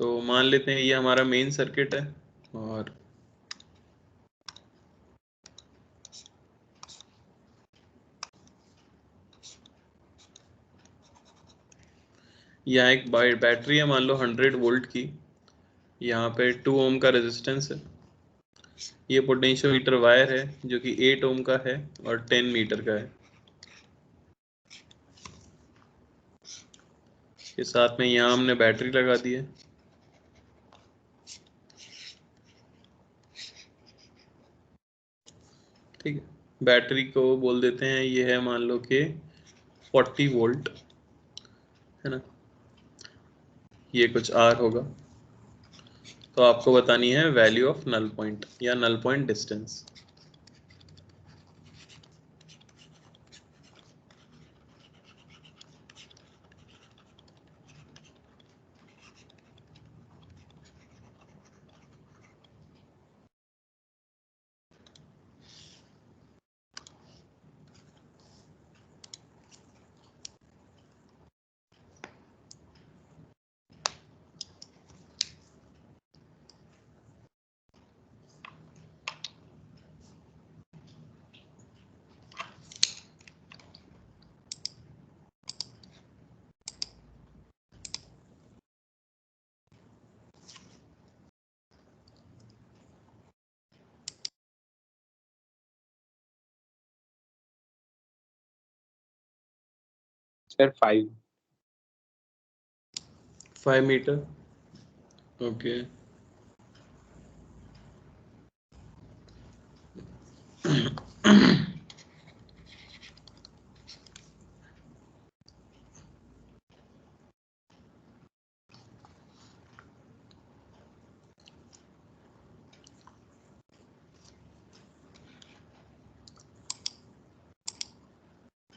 तो मान लेते हैं ये हमारा मेन सर्किट है और यहाँ एक बैटरी है मान लो 100 वोल्ट की, यहाँ पे 2 ओम का रेजिस्टेंस है, ये पोटेंशियोमीटर वायर है जो कि 8 ओम का है और 10 मीटर का है, के साथ में यहाँ हमने बैटरी लगा दी है। ठीक है, बैटरी को बोल देते हैं ये है मान लो कि 40 वोल्ट है ना, ये कुछ आर होगा। तो आपको बतानी है वैल्यू ऑफ नल पॉइंट या null point distance. Sir 5 metre. Okay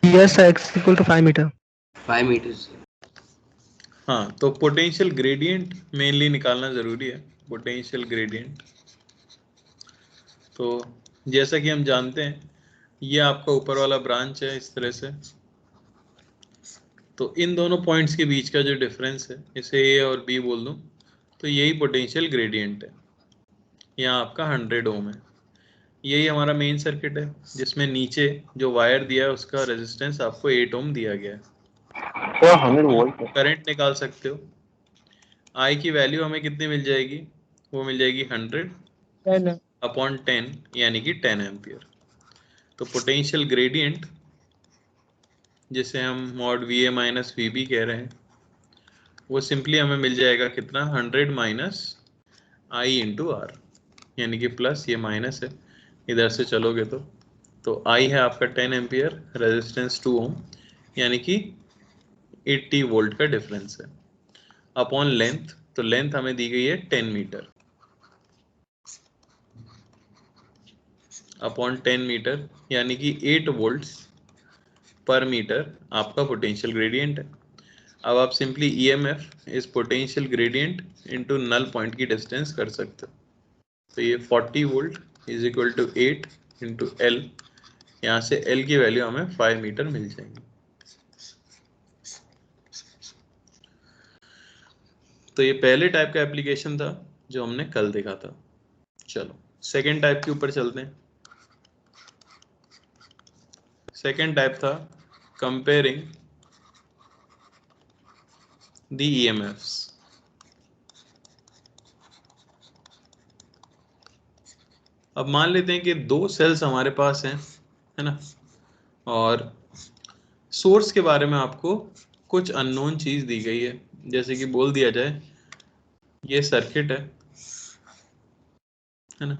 Yes, sir, x equal to 5 meter. 5 meters. हाँ, तो पोटेंशियल ग्रेडियंट मेनली निकालना जरूरी है, पोटेंशियल ग्रेडियंट। तो जैसा कि हम जानते हैं ये आपका ऊपर वाला ब्रांच है इस तरह से, तो इन दोनों पॉइंट्स के बीच का जो डिफरेंस है इसे ए और बी बोल दूं, तो यही पोटेंशियल ग्रेडियंट है। यहाँ आपका 100 ओम है, यही हमारा मेन सर्किट है जिसमें नीचे जो वायर दिया है उसका रेजिस्टेंस आपको 8 ओम दिया गया है। तो 100 वोल्ट करंट निकाल सकते हो, आई की वैल्यू हमें कितनी मिल जाएगी, वो मिल जाएगी 100 अपॉन 10 यानी कि 10 एम्पियर। तो पोटेंशियल ग्रेडियंट जिसे हम mod V A minus V B कह रहे हैं, वो सिंपली हमें मिल जाएगा कितना, 100 माइनस आई इंटू आर, यानी कि प्लस ये माइनस है इधर से चलोगे तो आई है आपका 10 एम्पियर, रेजिस्टेंस 2 ओम यानी कि 80 वोल्ट का डिफरेंस है, अपॉन लेंथ, तो लेंथ हमें दी गई है 10 मीटर, अपॉन 10 मीटर यानी कि 8 वोल्ट्स पर मीटर आपका पोटेंशियल ग्रेडियंट है। अब आप सिंपली ईएमएफ इस potential gradient into null point की डिस्टेंस कर सकते हो। तो ये 40 volt is equal to 8 into L, यहाँ से एल की वैल्यू हमें 5 मीटर मिल जाएगी। तो ये पहले टाइप का एप्लीकेशन था जो हमने कल देखा था। चलो सेकेंड टाइप के ऊपर चलते हैं। सेकेंड टाइप था कंपेयरिंग द ईएमएफ्स। अब मान लेते हैं कि दो सेल्स हमारे पास हैं, है ना, और सोर्स के बारे में आपको कुछ अननोन चीज दी गई है, जैसे कि बोल दिया जाए ये सर्किट है ना,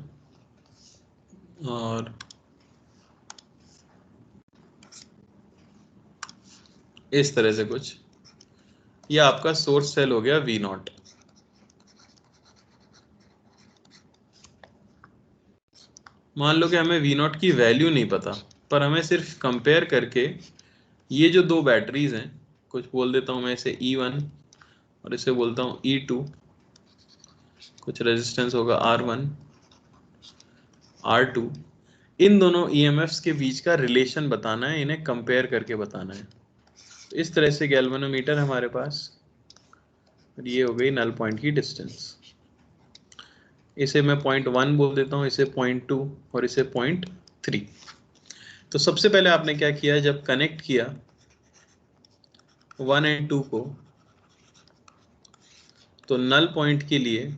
और इस तरह से कुछ, ये आपका सोर्स सेल हो गया वी नॉट। मान लो कि हमें वी नॉट की वैल्यू नहीं पता, पर हमें सिर्फ कंपेयर करके ये जो दो बैटरीज हैं, कुछ बोल देता हूं मैं इसे E1 और इसे बोलता हूं E2, कुछ रेजिस्टेंस होगा R1 R2, इन दोनों ईएमएफ्स के बीच का रिलेशन बताना है, इन्हें कंपेयर करके बताना है। तो इस तरह से गैल्वेनोमीटर हमारे पास, और ये हो गई नल पॉइंट की डिस्टेंस। इसे मैं 0.1 बोल देता हूँ, इसे 0.2 और इसे 0.3। तो सबसे पहले आपने क्या किया, जब कनेक्ट किया 1 और 2 को, तो नल पॉइंट के लिए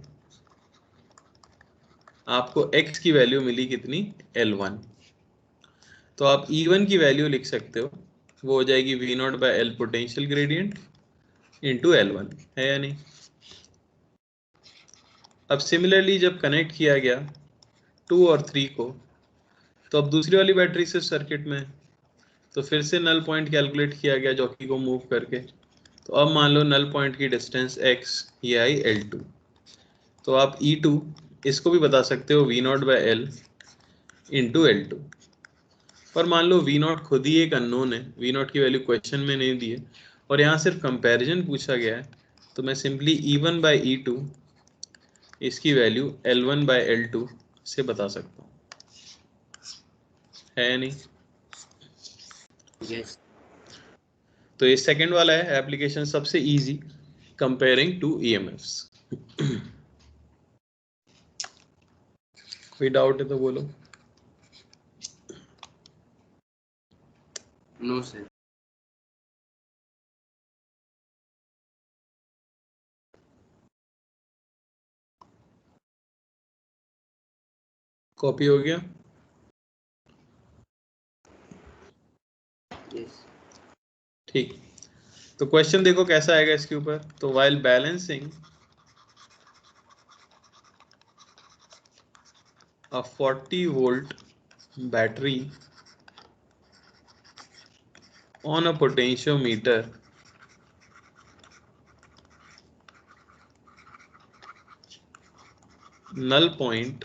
आपको x की वैल्यू मिली कितनी, L1। तो आप E1 की वैल्यू लिख सकते हो, वो हो जाएगी V0/L potential gradient into L1, है या नहीं। अब सिमिलरली जब कनेक्ट किया गया 2 और 3 को, तो अब दूसरी वाली बैटरी से सर्किट में, तो फिर से नल पॉइंट कैलकुलेट किया गया जॉकी को मूव करके। तो अब मान लो नल पॉइंट की डिस्टेंस x, ये आई L2। तो आप E2 इसको भी बता सकते हो V0/L इंटू L2। पर मान लो V0 खुद ही एक अननोन है, V0 की वैल्यू क्वेश्चन में नहीं दी है और यहाँ सिर्फ कंपैरिजन पूछा गया है, तो मैं सिंपली E1/E2 इसकी वैल्यू L1/L2 से बता सकता हूँ, है नहीं। Yes. तो ये सेकंड वाला है एप्लीकेशन सबसे इजी, कंपेयरिंग टू EMFs। कोई डाउट है तो बोलो। No, sir. कॉपी हो गया। Yes. ठीक, तो क्वेश्चन देखो कैसा आएगा इसके ऊपर। तो while balancing a 40-volt battery on a potentiometer, null point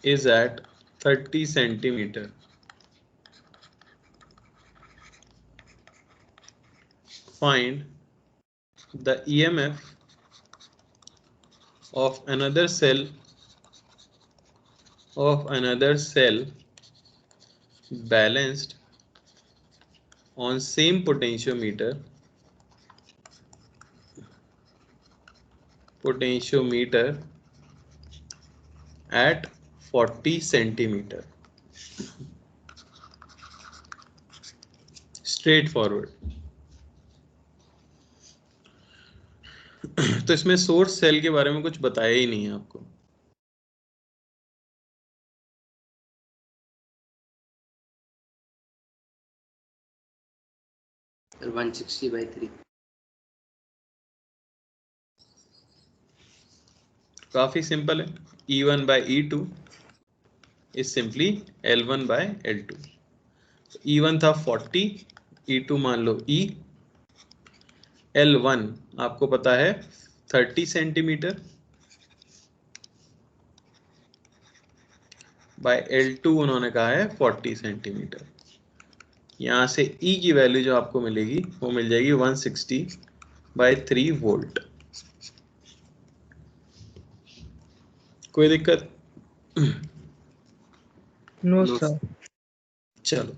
is at 30 centimeter. Find the EMF of another cell balanced on same potentiometer at 40 centimeter. Straight forward. तो इसमें सोर्स सेल के बारे में कुछ बताया ही नहीं है आपको। Sir, 160/3. काफी सिंपल है, E1/E2 is simply L1/L2। E1 था 40, E2 मान लो E, L1 आपको पता है 30 सेंटीमीटर बाय L2 उन्होंने कहा है 40 सेंटीमीटर। यहाँ से E की वैल्यू जो आपको मिलेगी वो मिल जाएगी 160/3 वोल्ट। कोई दिक्कत? No, No, sir. चलो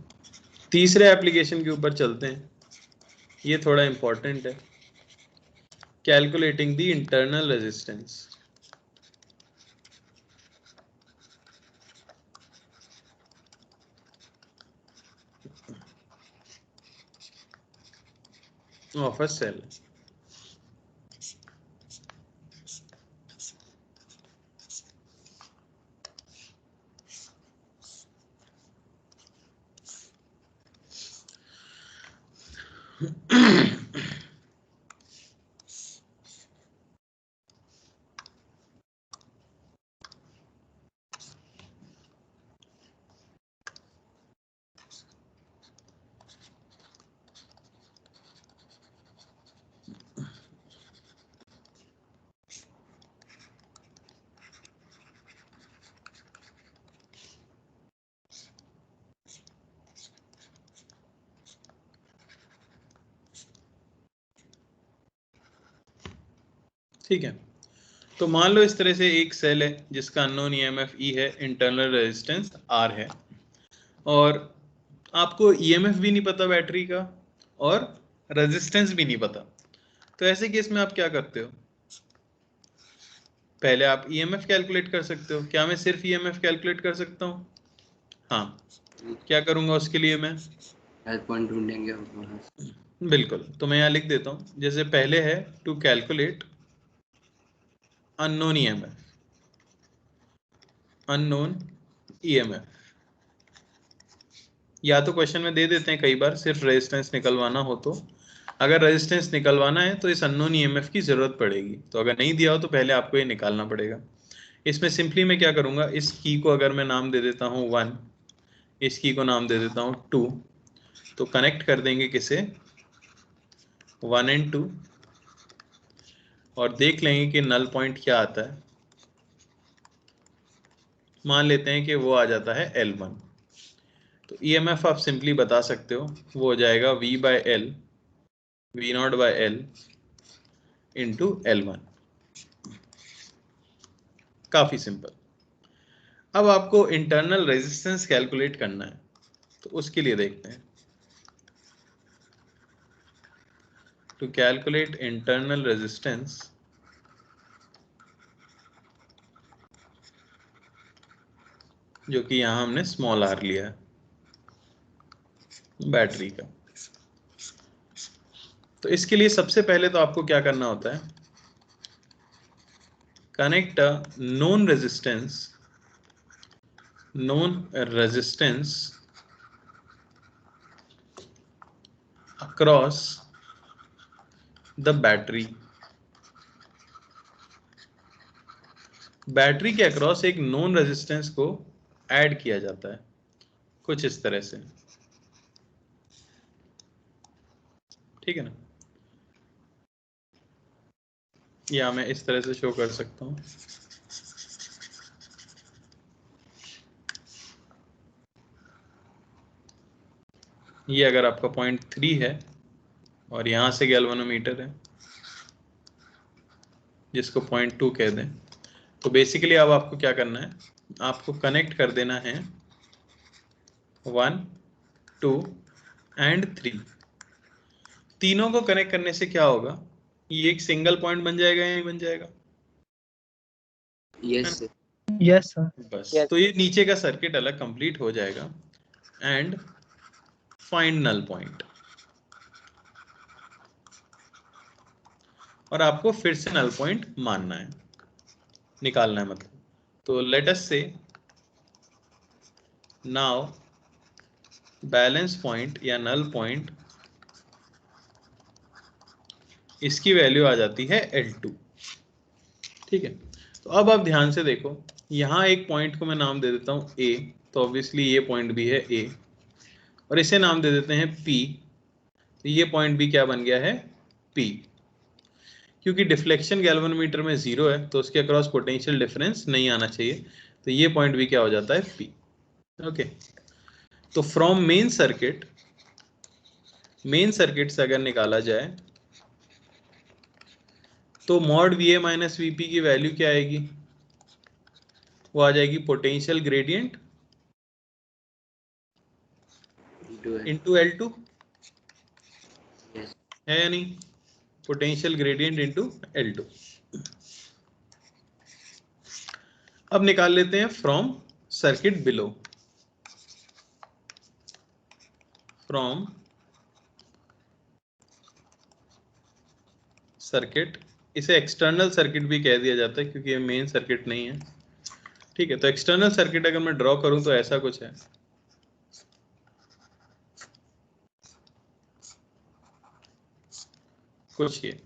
तीसरे एप्लीकेशन के ऊपर चलते हैं, ये थोड़ा इंपॉर्टेंट है। Calculating the internal resistance of a cell. ठीक है, तो मान लो इस तरह से एक सेल है जिसका अननोन EMF E है, इंटरनल रेजिस्टेंस R है, और आपको EMF भी नहीं पता बैटरी का और रेजिस्टेंस भी नहीं पता। तो ऐसे केस में आप क्या करते हो, पहले आप ईएमएफ कैलकुलेट कर सकते हो। क्या मैं सिर्फ ईएमएफ कैलकुलेट कर सकता हूँ? हाँ, क्या करूंगा उसके लिए मैं? हेल्प पॉइंट ढूंढेंगे हम वहाँ से। बिल्कुल, तो मैं यहाँ लिख देता हूँ, जैसे पहले है to calculate unknown EMF, unknown EMF, या तो क्वेश्चन में दे देते हैं कई बार सिर्फ रेजिस्टेंस निकलवाना हो तो, अगर रेजिस्टेंस निकलवाना है तो इस अननोन ईएमएफ की जरूरत पड़ेगी, तो अगर नहीं दिया हो तो पहले आपको ये निकालना पड़ेगा। इसमें सिंपली मैं क्या करूंगा, इस की को अगर मैं नाम दे देता हूँ 1, इस की को नाम दे देता हूँ 2, तो कनेक्ट कर देंगे किसे, 1 and 2, और देख लेंगे कि नल पॉइंट क्या आता है। मान लेते हैं कि वो आ जाता है L1, तो ईएमएफ आप सिंपली बता सकते हो, वो हो जाएगा V/L, V0/L इंटू L1। काफी सिंपल। अब आपको इंटरनल रेजिस्टेंस कैलकुलेट करना है, तो उसके लिए देखते हैं। टू कैलकुलेट इंटरनल रेजिस्टेंस, जो कि यहां हमने स्मॉल r लिया है बैटरी का, तो इसके लिए सबसे पहले तो आपको क्या करना होता है, connect a known resistance across the battery. Battery के अक्रॉस एक नोन रेजिस्टेंस को ऐड किया जाता है कुछ इस तरह से, ठीक है ना, या मैं इस तरह से शो कर सकता हूं। ये अगर आपका 0.3 है और यहां से गैल्वेनोमीटर है जिसको 0.2 कह दें, तो बेसिकली अब आपको क्या करना है, आपको कनेक्ट कर देना है 1, 2 and 3। तीनों को कनेक्ट करने से क्या होगा, ये एक सिंगल पॉइंट बन जाएगा या नहीं बन जाएगा? Yes sir. Yes, sir. बस तो ये नीचे का सर्किट अलग कंप्लीट हो जाएगा। एंड फाइंड नल पॉइंट, और आपको फिर से नल पॉइंट मानना है, निकालना है मतलब। तो लेट अस से नाउ बैलेंस पॉइंट या नल पॉइंट, इसकी वैल्यू आ जाती है L2, ठीक है। तो अब आप ध्यान से देखो, यहां एक पॉइंट को मैं नाम दे देता हूं A, तो ऑब्वियसली ये पॉइंट भी है A, और इसे नाम दे देते हैं P, तो ये पॉइंट भी क्या बन गया है, P। क्योंकि डिफ्लेक्शन गैल्वेनोमीटर में 0 है तो उसके अक्रॉस पोटेंशियल डिफरेंस नहीं आना चाहिए, तो ये पॉइंट भी क्या हो जाता है, P। ओके, तो फ्रॉम मेन सर्किट से अगर निकाला जाए तो मॉड VA माइनस VP की वैल्यू क्या आएगी, वो आ जाएगी potential gradient into L2, yes. है या नहीं, पोटेंशियल ग्रेडियंट इंटू L2। अब निकाल लेते हैं from circuit below, from circuit, इसे एक्सटर्नल सर्किट भी कह दिया जाता है क्योंकि ये मेन सर्किट नहीं है, ठीक है। तो एक्सटर्नल सर्किट अगर मैं ड्रॉ करूं तो ऐसा कुछ है, कुछ ये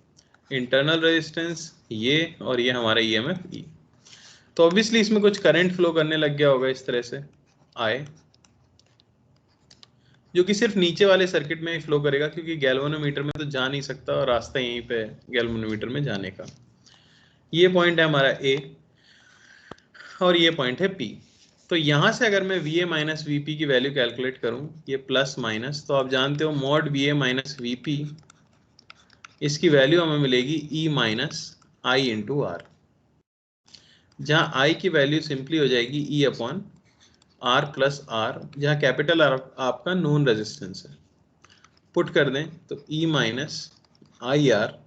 इंटरनल रेजिस्टेंस ये, और ये हमारा ईएमएफ ई। तो ऑब्वियसली इसमें कुछ करंट फ्लो करने लग गया होगा इस तरह से आए, जो कि सिर्फ नीचे वाले सर्किट में ही फ्लो करेगा क्योंकि गैल्वेनोमीटर में तो जा नहीं सकता और रास्ता यहीं पे है गैल्वेनोमीटर में जाने का। ये पॉइंट है हमारा ए और ये पॉइंट है पी। तो यहां से अगर मैं VA माइनस VP की वैल्यू कैलकुलेट करूं, ये प्लस माइनस, तो आप जानते हो मॉड VA माइनस VP, इसकी वैल्यू हमें मिलेगी E minus I into R, जहां I की वैल्यू सिंपली हो जाएगी E upon R plus R, जहां कैपिटल R आपका नोन रेजिस्टेंस है। पुट कर दें तो E minus I R,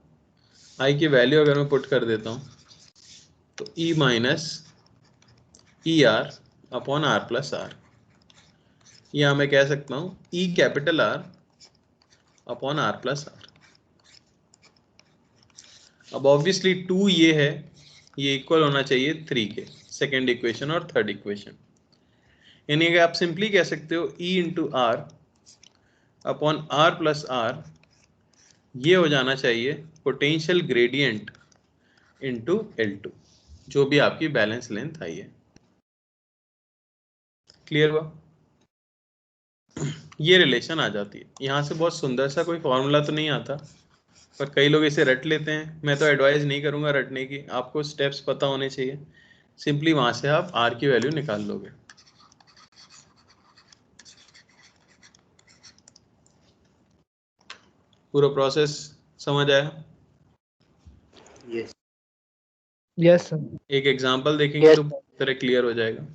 I की वैल्यू अगर मैं पुट कर देता हूँ तो E minus E R upon R plus R, या मैं कह सकता हूँ E capital R upon R plus R. अब ऑब्वियसली 2 ये है, ये इक्वल होना चाहिए 3 के, सेकेंड इक्वेशन और थर्ड इक्वेशन, यानी कि आप सिंपली कह सकते हो E into R upon R plus R, ये हो जाना चाहिए पोटेंशियल ग्रेडियंट इंटू L2, जो भी आपकी बैलेंस लेंथ आई है। क्लियर हुआ? ये रिलेशन आ जाती है। यहाँ से बहुत सुंदर सा कोई फॉर्मूला तो नहीं आता, पर कई लोग इसे रट लेते हैं। मैं तो एडवाइस नहीं करूंगा रटने की, आपको स्टेप्स पता होने चाहिए। सिंपली वहां से आप आर की वैल्यू निकाल लोगे। पूरा प्रोसेस समझ आया? Yes. Yes, sir. एक एग्जांपल देखेंगे तो तरह क्लियर हो जाएगा।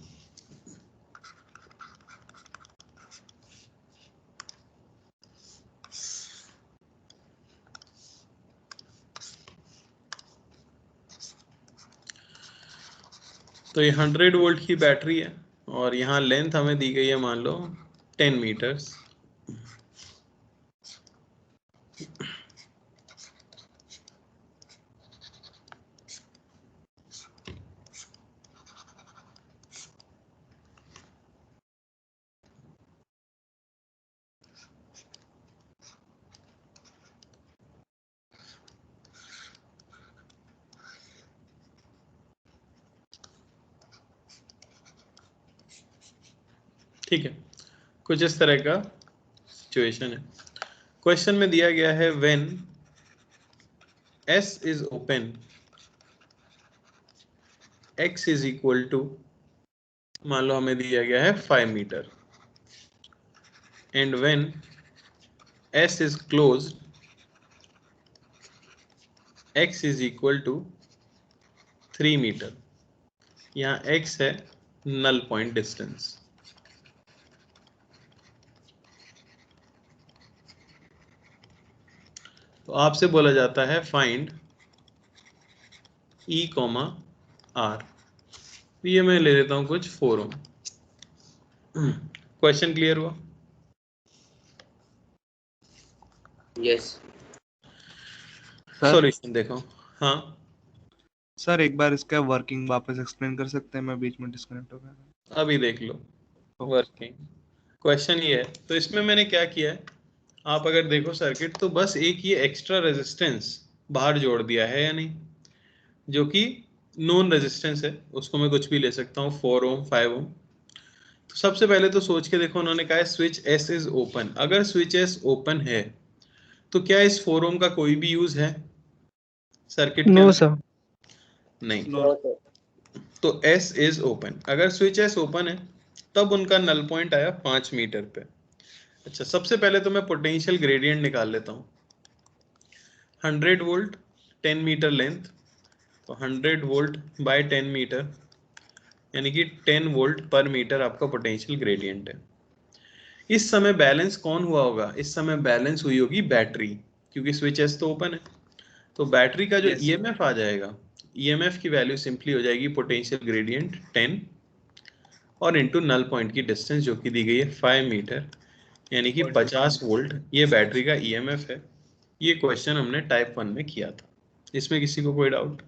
तो ये 100 वोल्ट की बैटरी है और यहाँ लेंथ हमें दी गई है मान लो 10 मीटर्स। ठीक है, कुछ इस तरह का सिचुएशन है। क्वेश्चन में दिया गया है when S is open, X is equal to, मान लो हमें दिया गया है 5 metre, and when S is closed, X is equal to 3 metre. यहाँ X है नल पॉइंट डिस्टेंस। तो आपसे बोला जाता है फाइंड E कॉमा R। ये मैं ले लेता हूं कुछ 4 ओम। क्वेश्चन क्लियर हुआ? Yes. सर सॉल्यूशन देखो। हाँ सर एक बार इसका वर्किंग वापस एक्सप्लेन कर सकते हैं, मैं बीच में डिस्कनेक्ट हो गया। अभी देख लो वर्किंग। क्वेश्चन ये है, तो इसमें मैंने क्या किया है, आप अगर देखो सर्किट तो बस एक ये एक्स्ट्रा रेजिस्टेंस बाहर जोड़ दिया है या नहीं, जो कि नॉन रेजिस्टेंस है, उसको मैं कुछ भी ले सकता हूँ 4 ओम 5 ओम। तो सबसे पहले तो सोच के देखो, उन्होंने कहा है स्विच एस इज ओपन। अगर स्विच एस ओपन है तो क्या इस 4 ओम का कोई भी यूज है सर्किट के No, अंदर? sir. नहीं। नो तो S इज ओपन, अगर स्विच S ओपन है तब उनका नल पॉइंट आया 5 मीटर पे। अच्छा, सबसे पहले तो मैं पोटेंशियल ग्रेडियंट निकाल लेता हूँ। 100 वोल्ट 10 मीटर लेंथ, तो 100 वोल्ट बाय 10 मीटर, यानी कि 10 वोल्ट पर मीटर आपका पोटेंशियल ग्रेडियंट है। इस समय बैलेंस कौन हुआ होगा? इस समय बैलेंस हुई होगी बैटरी, क्योंकि स्विच एस तो ओपन है। तो बैटरी का जो Yes. ईएमएफ आ जाएगा, ईएमएफ की वैल्यू सिंपली हो जाएगी पोटेंशियल ग्रेडियंट 10 और इनटू नल पॉइंट की डिस्टेंस जो कि दी गई है 5 मीटर, यानी कि 50 वोल्ट ये बैटरी का ईएमएफ है। ये क्वेश्चन हमने टाइप 1 में किया था। इसमें किसी को कोई डाउट?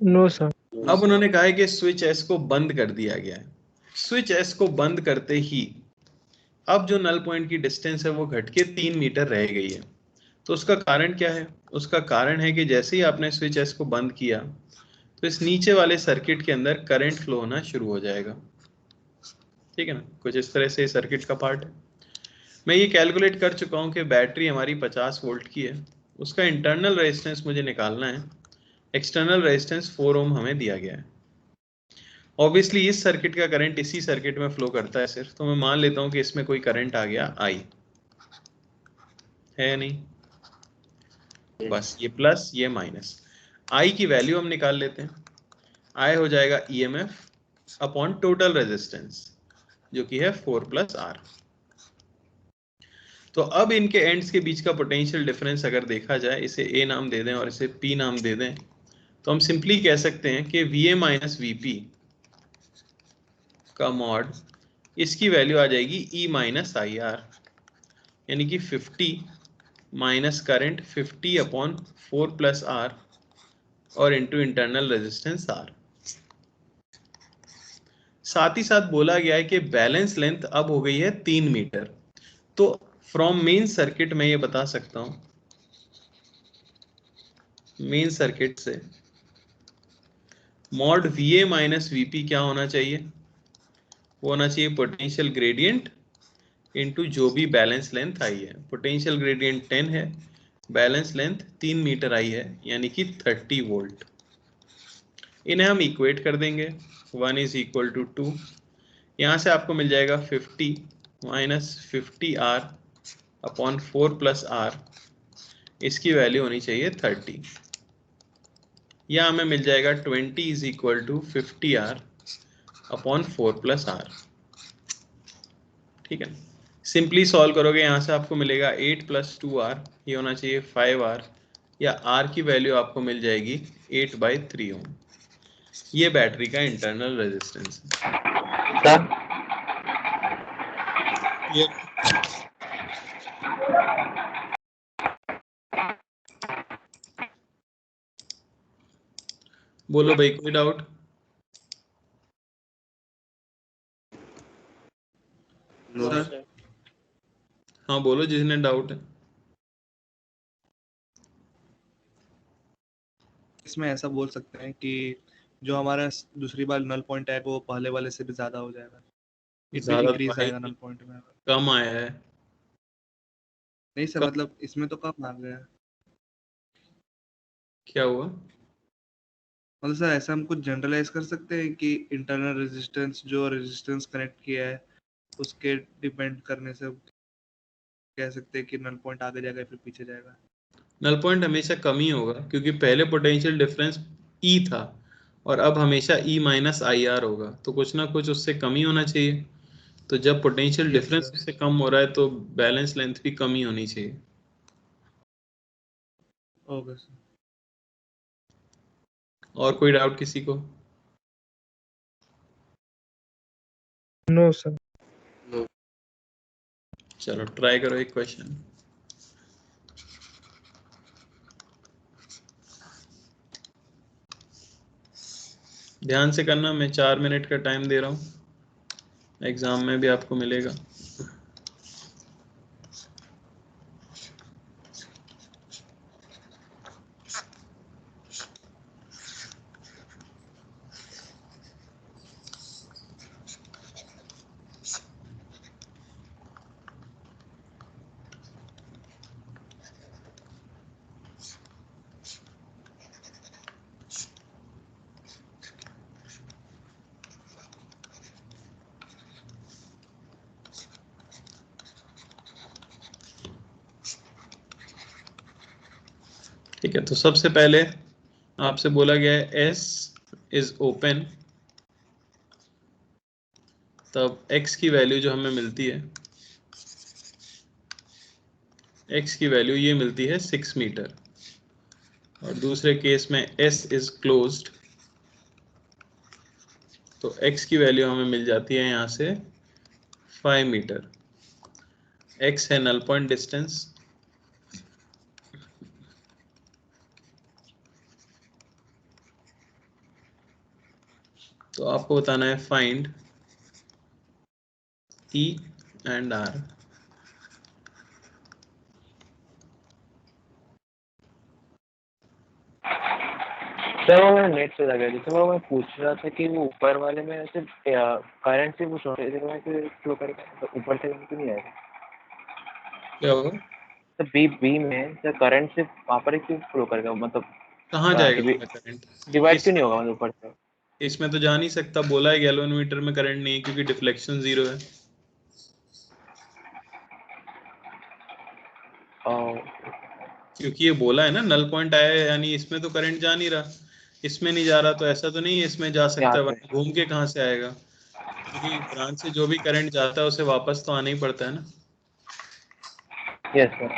No, sir. अब उन्होंने कहा है कि स्विच एस को बंद कर दिया गया है। स्विच एस को बंद करते ही अब जो नल पॉइंट की डिस्टेंस है वो घट के 3 मीटर रह गई है। तो उसका कारण क्या है? उसका कारण है कि जैसे ही आपने स्विच एस को बंद किया तो इस नीचे वाले सर्किट के अंदर करंट फ्लो होना शुरू हो जाएगा। ठीक है ना, कुछ इस तरह से सर्किट का पार्ट है। मैं ये कैलकुलेट कर चुका हूँ कि बैटरी हमारी 50 वोल्ट की है, उसका इंटरनल रेजिस्टेंस मुझे निकालना है। एक्सटर्नल रेजिस्टेंस 4 ओम हमें दिया गया है। ऑब्वियसली इस सर्किट का करंट इसी सर्किट में फ्लो करता है सिर्फ, तो मैं मान लेता हूँ कि इसमें कोई करंट आ गया आई है या नहीं? Yes. बस ये प्लस ये माइनस, आई की वैल्यू हम निकाल लेते हैं। आई हो जाएगा ईएमएफ अपॉन टोटल रेजिस्टेंस जो कि है 4 प्लस आर। तो अब इनके एंड्स के बीच का पोटेंशियल डिफरेंस अगर देखा जाए, इसे ए नाम दे दें और इसे पी नाम दे दें, तो हम सिंपली कह सकते हैं कि V A minus V P का मॉड, इसकी वैल्यू आ जाएगी ई माइनस आई आर, यानी कि 50 minus current 50 upon 4 plus R और इंटू इंटरनल रेजिस्टेंस आर। साथ ही साथ बोला गया है कि बैलेंस लेंथ अब हो गई है 3 मीटर। तो फ्रॉम मेन सर्किट में ये बता सकता हूं, मेन सर्किट से mod V A minus VP क्या होना चाहिए, वो होना चाहिए पोटेंशियल ग्रेडियंट इनटू जो भी बैलेंस लेंथ आई है। पोटेंशियल ग्रेडियंट 10 है, बैलेंस लेंथ 3 मीटर आई है, यानी कि 30 वोल्ट। इन्हें हम इक्वेट कर देंगे, 1 इज इक्वल टू 2। यहाँ से आपको मिल जाएगा 50 minus 50 R upon 4 plus R, इसकी वैल्यू होनी चाहिए 30। या हमें मिल जाएगा 20 is equal to 50 R upon 4 plus R. ठीक है, सिंपली सॉल्व करोगे, यहाँ से आपको मिलेगा 8 प्लस 2 आर, ये होना चाहिए 5 आर, या आर की वैल्यू आपको मिल जाएगी 8/3 ओम। ये बैटरी का इंटरनल रेजिस्टेंस है। ये बोलो भाई, कोई डाउट? नो सर हाँ बोलो, जिसने डाउट है। इसमें ऐसा बोल सकते हैं कि जो हमारा दूसरी बार नल पॉइंट आएगा वो पहले वाले से भी ज्यादा हो जाएगा, इट विल ज्यादा तो इंक्रीज है आएगा ही, नल पॉइंट में। कम आया है। नहीं सर, कम मतलब इसमें तो कम आ गया है। क्या हुआ? मतलब सर ऐसा हम कुछ जनरलाइज कर सकते हैं कि इंटरनल रेजिस्टेंस जो रेजिस्टेंस कनेक्ट किया है उसके डिपेंड करने से कह सकते हैं कि नल पॉइंट आगे जाएगा या फिर पीछे जाएगा। नल पॉइंट हमेशा कम ही होगा, क्योंकि पहले पोटेंशियल डिफरेंस ई था और अब हमेशा ई माइनस आई आर होगा, तो कुछ ना कुछ उससे कम ही होना चाहिए। तो जब पोटेंशियल यस डिफरेंस सर। उससे कम हो रहा है तो बैलेंस लेंथ भी कम ही होनी चाहिए। Okay sir. और कोई डाउट किसी को? No sir. नो चलो ट्राई करो एक क्वेश्चन। ध्यान से करना, मैं 4 मिनट का टाइम दे रहा हूँ, एग्जाम में भी आपको मिलेगा। ठीक है, तो सबसे पहले आपसे बोला गया है S इज ओपन, तब X की वैल्यू जो हमें मिलती है, X की वैल्यू ये मिलती है 6 मीटर, और दूसरे केस में S इज क्लोज्ड, तो X की वैल्यू हमें मिल जाती है यहाँ से 5 मीटर। X है नल पॉइंट डिस्टेंस, तो आपको बताना है find E and R। Sir वो मैं नेट से लगा दी, तो वो मैं पूछ रहा था कि वो ऊपर वाले में ऐसे करंट से कुछ होने से फ्लो करेगा, तो ऊपर से क्यों नहीं आएगा? क्या होगा? तो बी में सर करंट से वहाँ पर ही क्यों फ्लो करेगा, मतलब कहाँ जाएगा तुम्हारा करंट? डिवाइड इस क्यों नहीं होगा मतलब ऊपर से? इसमें तो जा नहीं सकता, बोला है गैल्वेनोमीटर में करंट नहीं है क्योंकि डिफ्लेक्शन 0 है। और क्योंकि ये बोला है ना नल पॉइंट आया है, यानी इसमें तो करंट जा नहीं रहा, इसमें नहीं जा रहा, तो ऐसा तो नहीं है इसमें जा सकता यहाँ है, से वरना घूम के कहाँ से आएगा? क्योंकि ब्रांच से जो भी करंट जाता है उसे वापस तो आना ही पड़ता है ना। Yes sir.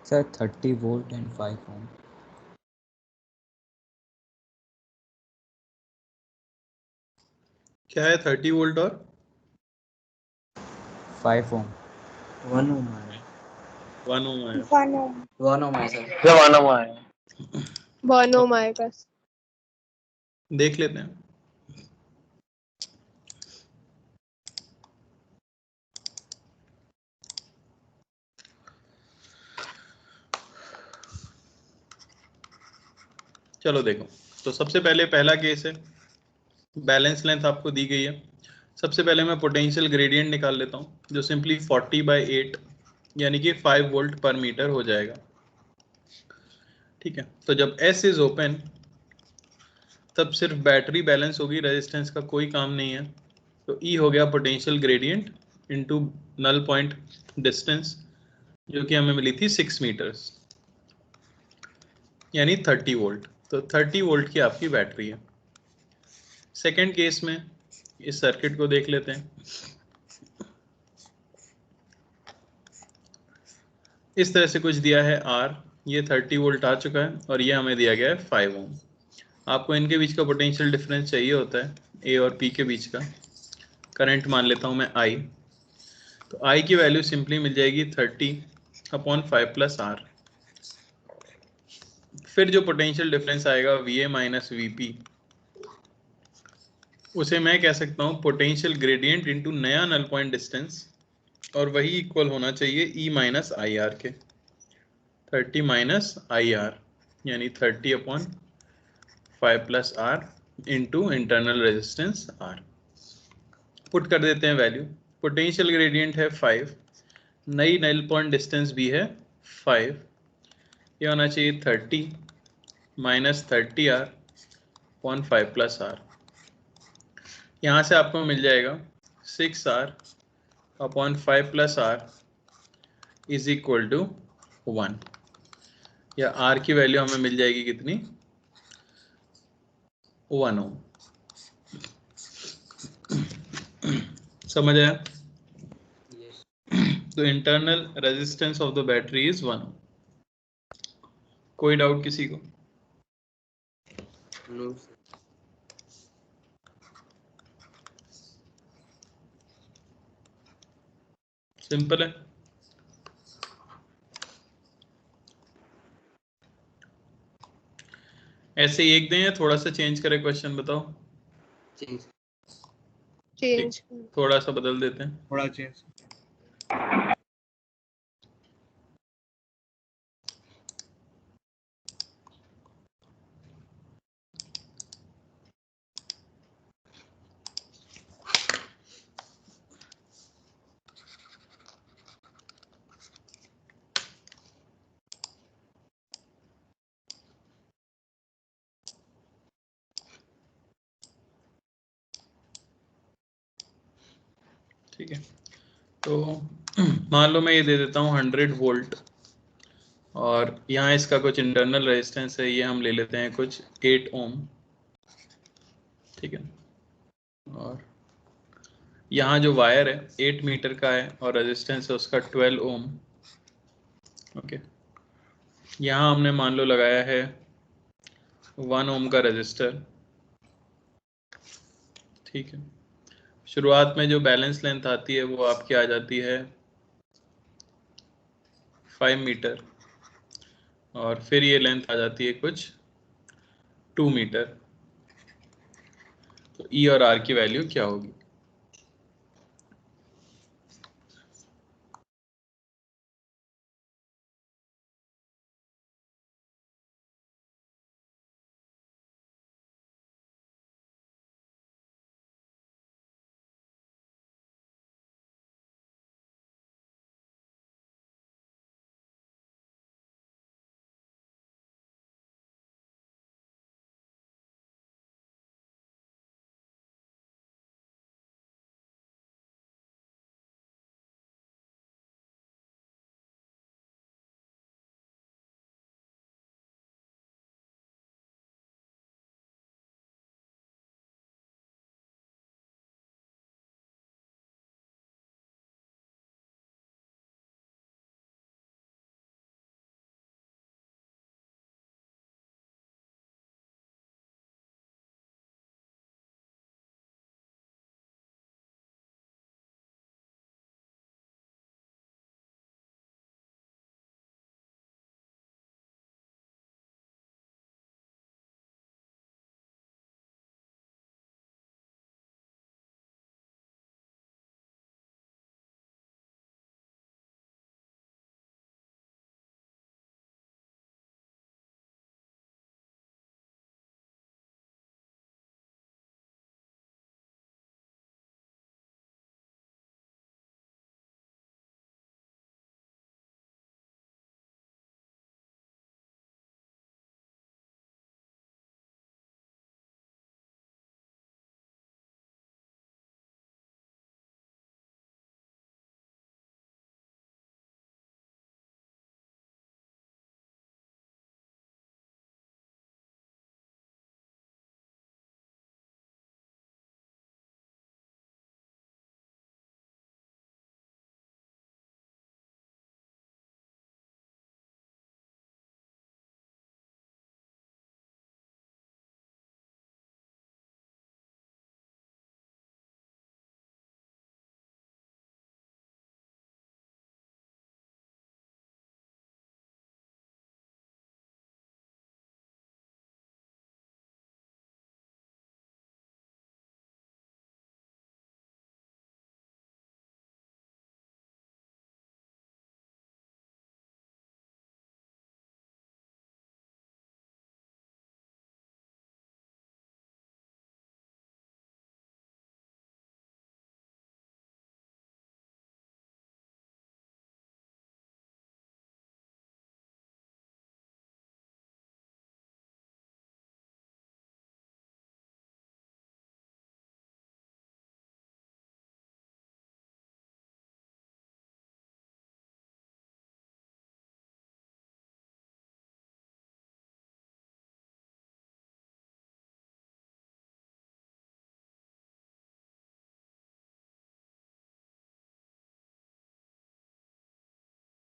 Sir, 30 volt and 5 ohm. क्या है 30 वोल्ट और 5 ohm. 1 ohm है 1 ओम है? 1 ohm. 1 ohm है सर जमाना है। 1 ohm आएगा। देख लेते हैं। चलो देखो, तो सबसे पहले पहला केस है, बैलेंस लेंथ आपको दी गई है। सबसे पहले मैं पोटेंशियल ग्रेडियंट निकाल लेता हूँ, जो सिंपली 40/8 यानी कि 5 वोल्ट पर मीटर हो जाएगा। ठीक है, तो जब S इज ओपन तब सिर्फ बैटरी बैलेंस होगी, रेजिस्टेंस का कोई काम नहीं है। तो E हो गया potential gradient into null point distance, जो कि हमें मिली थी 6 मीटर्स, यानी 30 वोल्ट। तो 30 वोल्ट की आपकी बैटरी है। सेकेंड केस में इस सर्किट को देख लेते हैं। इस तरह से कुछ दिया है R, ये 30 वोल्ट आ चुका है, और ये हमें दिया गया है 5 ओम। आपको इनके बीच का पोटेंशियल डिफरेंस चाहिए होता है, A और P के बीच का। करंट मान लेता हूँ मैं I, तो I की वैल्यू सिंपली मिल जाएगी 30/5 + R। फिर जो पोटेंशियल डिफरेंस आएगा VA - VP, उसे मैं कह सकता हूँ पोटेंशियल ग्रेडियंट इनटू नया नल पॉइंट डिस्टेंस, और वही इक्वल होना चाहिए E - IR के। 30 - IR यानी 30/5 + R into internal resistance R। Put कर देते हैं वैल्यू। पोटेंशियल ग्रेडियंट है 5, नई नल पॉइंट डिस्टेंस भी है 5, ये होना चाहिए 30 - 30R/5 + R। यहाँ से आपको मिल जाएगा 6R/5 + R is equal to 1, या R की वैल्यू हमें मिल जाएगी कितनी, 1 ओम। समझ आया? यस तो internal resistance of the battery is 1 ओम। कोई डाउट किसी को? नो सिंपल है। ऐसे ही एक दें या थोड़ा सा चेंज करें क्वेश्चन, बताओ। चेंज। चेंज। थोड़ा सा बदल देते हैं। थोड़ा चेंज। ठीक है, तो मान लो मैं ये दे देता हूँ 100 वोल्ट, और यहाँ इसका कुछ इंटरनल रेजिस्टेंस है, ये हम ले लेते हैं कुछ 8 ओम। ठीक है, और यहाँ जो वायर है 8 मीटर का है और रेजिस्टेंस है उसका 12 ओम। ओके, यहाँ हमने मान लो लगाया है 1 ओम का रेजिस्टर। ठीक है, शुरुआत में जो बैलेंस लेंथ आती है वो आपकी आ जाती है 5 मीटर, और फिर ये लेंथ आ जाती है कुछ 2 मीटर। तो ई और आर की वैल्यू क्या होगी?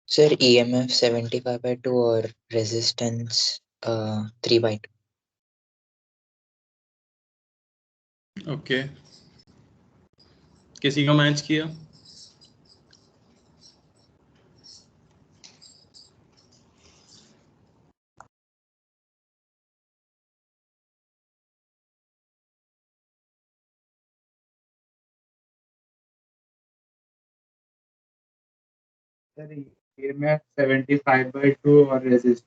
सर EMF 75/2 और रेजिस्टेंस 3/2। ओके, किसी का मैच किया? सर EMF 75/2 और resistance.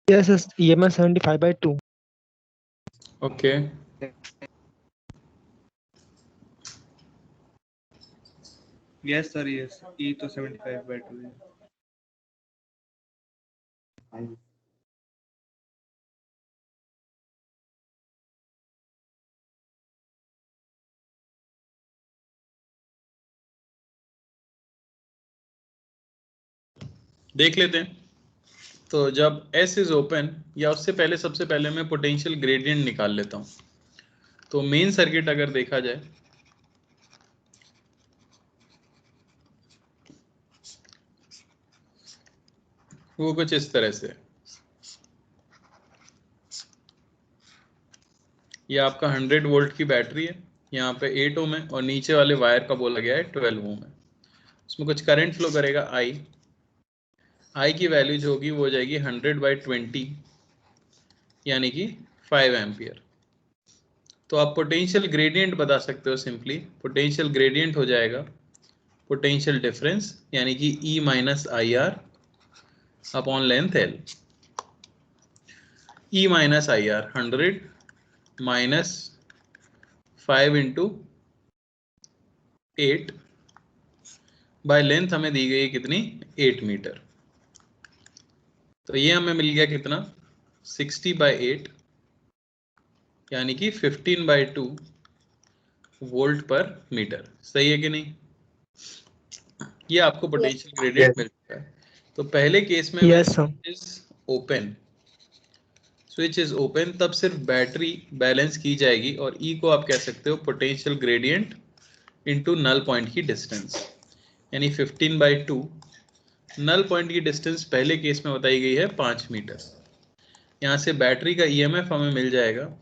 Yes, yes, EMF 75/2. Okay yes sir yes, E तो 75/2 है। देख लेते हैं। तो जब S इज ओपन, या उससे पहले सबसे पहले मैं पोटेंशियल ग्रेडियंट निकाल लेता हूं। तो मेन सर्किट अगर देखा जाए, वो कुछ इस तरह से है। ये आपका 100 वोल्ट की बैटरी है, यहाँ पे 8 ओम है और नीचे वाले वायर का बोला गया है 12 ओम है। इसमें कुछ करंट फ्लो करेगा I की वैल्यू जो होगी वो हो जाएगी 100/20 यानी कि 5 एम्पियर। तो आप पोटेंशियल ग्रेडियंट बता सकते हो सिंपली। पोटेंशियल ग्रेडियंट हो जाएगा पोटेंशियल डिफरेंस यानी कि E minus I are upon length L। E minus I are 100 minus 5 into 8 by length हमें दी गई है कितनी, 8 मीटर। तो ये हमें मिल गया कितना, 60/8 यानी कि 15/2 वोल्ट पर मीटर। सही है कि नहीं? ये आपको पोटेंशियल ग्रेडियंट मिल चुका है। तो पहले केस में Yes, sir. Switch is open, तब सिर्फ बैटरी बैलेंस की जाएगी और E को आप कह सकते हो potential gradient into null point की डिस्टेंस, यानी 15/2। नल पॉइंट की डिस्टेंस पहले केस में बताई गई है 5 मीटर। यहाँ से बैटरी का EMF हमें मिल जाएगा,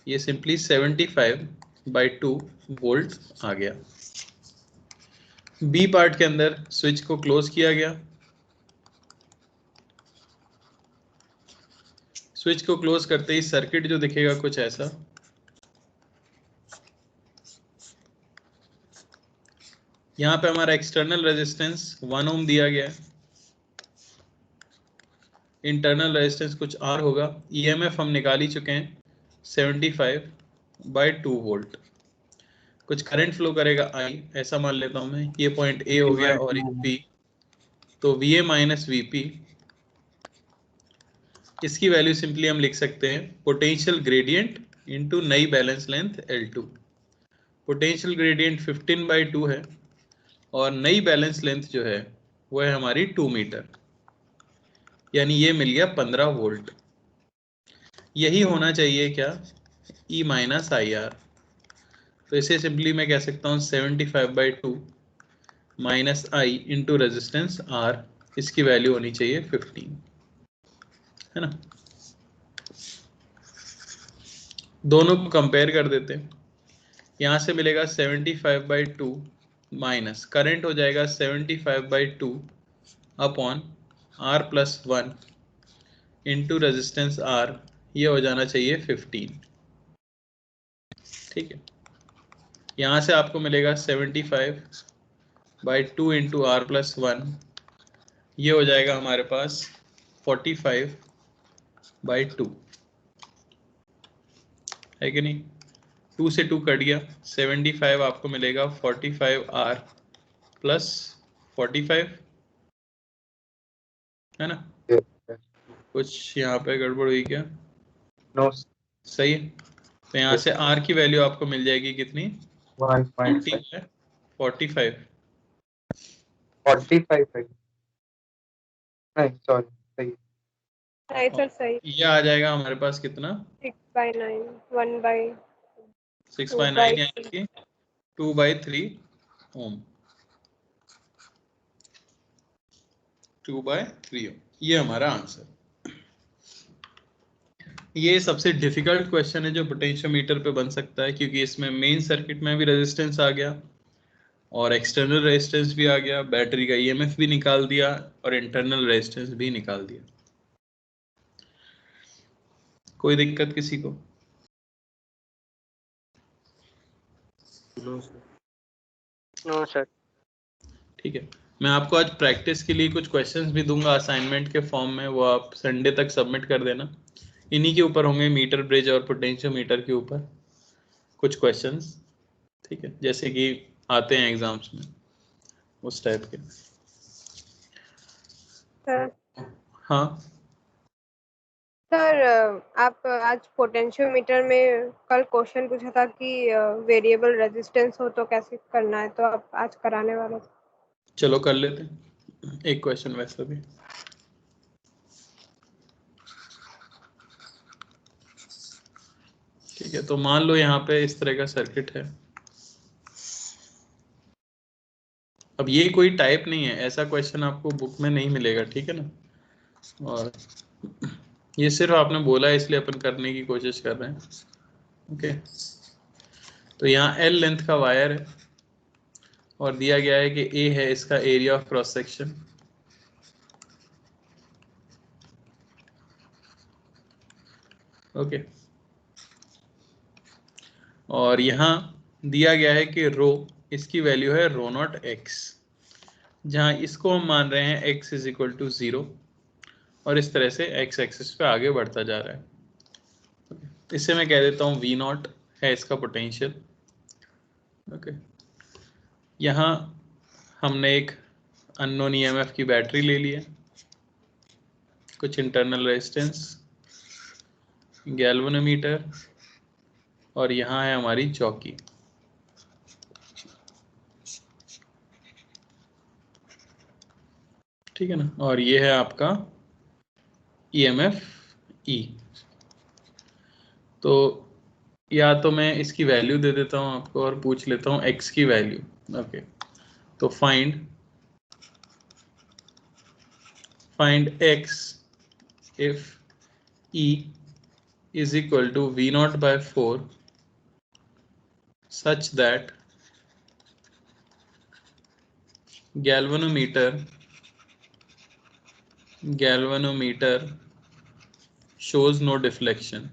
ये सिंपली 75/2 वोल्ट आ गया। बी पार्ट के अंदर स्विच को क्लोज किया गया। स्विच को क्लोज करते ही सर्किट जो दिखेगा कुछ ऐसा। यहाँ पे हमारा एक्सटर्नल रेजिस्टेंस 1 ओम दिया गया है, इंटरनल रेजिस्टेंस कुछ R होगा। EMF हम निकाल ही चुके हैं 75/2 वोल्ट। कुछ करंट फ्लो करेगा I, ऐसा मान लेता हूं मैं। ये पॉइंट A हो गया और ये P, तो VA माइनस VP, इसकी वैल्यू सिंपली हम लिख सकते हैं पोटेंशियल ग्रेडियंट इनटू नई balance length L2। Potential gradient 15/2 है और नई बैलेंस लेंथ जो है वो है हमारी 2 मीटर, यानी ये मिल गया 15 वोल्ट। यही होना चाहिए क्या, E माइनस आई आर। तो इसे सिंपली मैं कह सकता हूँ 75/2 minus I into resistance R, इसकी वैल्यू होनी चाहिए 15, है ना। दोनों को कंपेयर कर देते हैं। यहाँ से मिलेगा 75/2 माइनस करंट हो जाएगा 75/2 upon R+1 into resistance R, ये हो जाना चाहिए 15। ठीक है, यहाँ से आपको मिलेगा 75/2 इंटू R+1, ये हो जाएगा हमारे पास 45/2, है कि नहीं। 2 से 2 कट गया, 75 आपको मिलेगा 45R प्लस 45, है ना। कुछ यहाँ पे गड़बड़ हुई क्या? No, सही है। तो यहाँ से R की वैल्यू आपको मिल जाएगी कितनी, 1.5. 45। 45 है। नहीं, sorry. सही. Right, sir, सही. ये आ जाएगा हमारे पास कितना, 6/9, 1/2 6/9 यानी कि 2/3 ओम, 2/3 ओम। ये हमारा आंसर। ये सबसे डिफिकल्ट क्वेश्चन है जो पोटेंशियोमीटर पे बन सकता है, क्योंकि इसमें मेन सर्किट में भी रेजिस्टेंस आ गया और एक्सटर्नल रेजिस्टेंस भी आ गया, बैटरी का EMF भी निकाल दिया और इंटरनल रेजिस्टेंस भी निकाल दिया। कोई दिक्कत किसी को? No sir. ठीक है, मैं आपको आज प्रैक्टिस के लिए कुछ क्वेश्चंस भी दूंगा असाइनमेंट के फॉर्म में, वो आप संडे तक सबमिट कर देना। इन्हीं के ऊपर होंगे, मीटर ब्रिज और पोटेंशियोमीटर के ऊपर कुछ क्वेश्चंस, ठीक है, जैसे कि आते हैं एग्जाम्स में उस टाइप के। सर हाँ सर आप आज पोटेंशियोमीटर में कल क्वेश्चन पूछा था कि वेरिएबल रेजिस्टेंस हो तो कैसे करना है, तो आप आज कराने वाले थे। चलो कर लेते हैं एक क्वेश्चन वैसा भी। ठीक है, तो मान लो यहाँ पे इस तरह का सर्किट है। अब ये कोई टाइप नहीं है, ऐसा क्वेश्चन आपको बुक में नहीं मिलेगा, ठीक है ना, और ये सिर्फ आपने बोला है इसलिए अपन करने की कोशिश कर रहे हैं। ओके, तो यहाँ L लेंथ का वायर है और दिया गया है कि A है इसका area of cross section. Okay, और यहाँ दिया गया है कि रो, इसकी वैल्यू है रो नॉट एक्स, जहाँ इसको हम मान रहे हैं x इज इक्वल टू 0 और इस तरह से x एक्सिस पे आगे बढ़ता जा रहा है। इससे मैं कह देता हूँ v नॉट है इसका पोटेंशियल। ओके, यहाँ हमने एक अननोन EMF की बैटरी ले ली है, कुछ इंटरनल रेजिस्टेंस, गैल्वेनोमीटर, और यहाँ है हमारी चौकी। ठीक है ना, और ये है आपका EMF E। तो या तो मैं इसकी वैल्यू दे देता हूँ आपको और पूछ लेता हूँ x की वैल्यू। ओके, तो find x if E is equal to V naught by 4 such that galvanometer shows no deflection।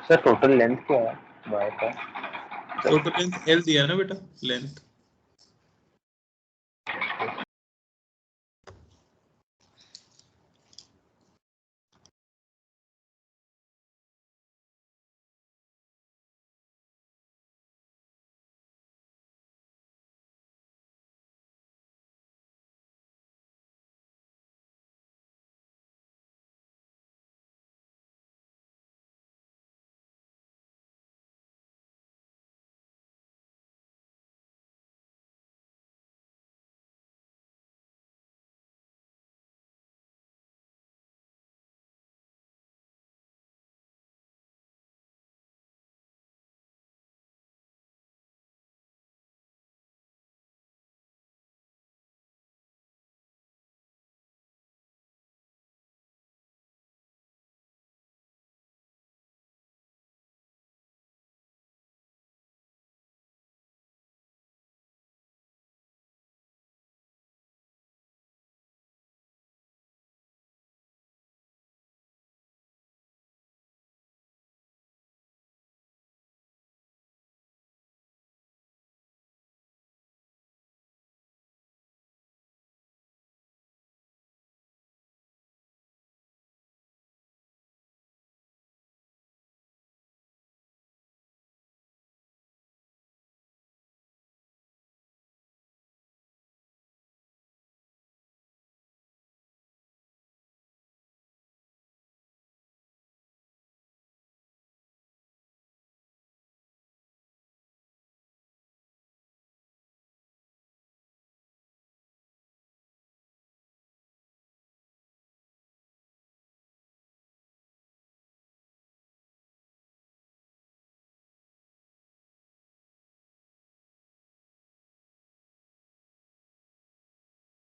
Sir total length क्या है वायर का? टोटल लेंथ L दिया ना बेटा, length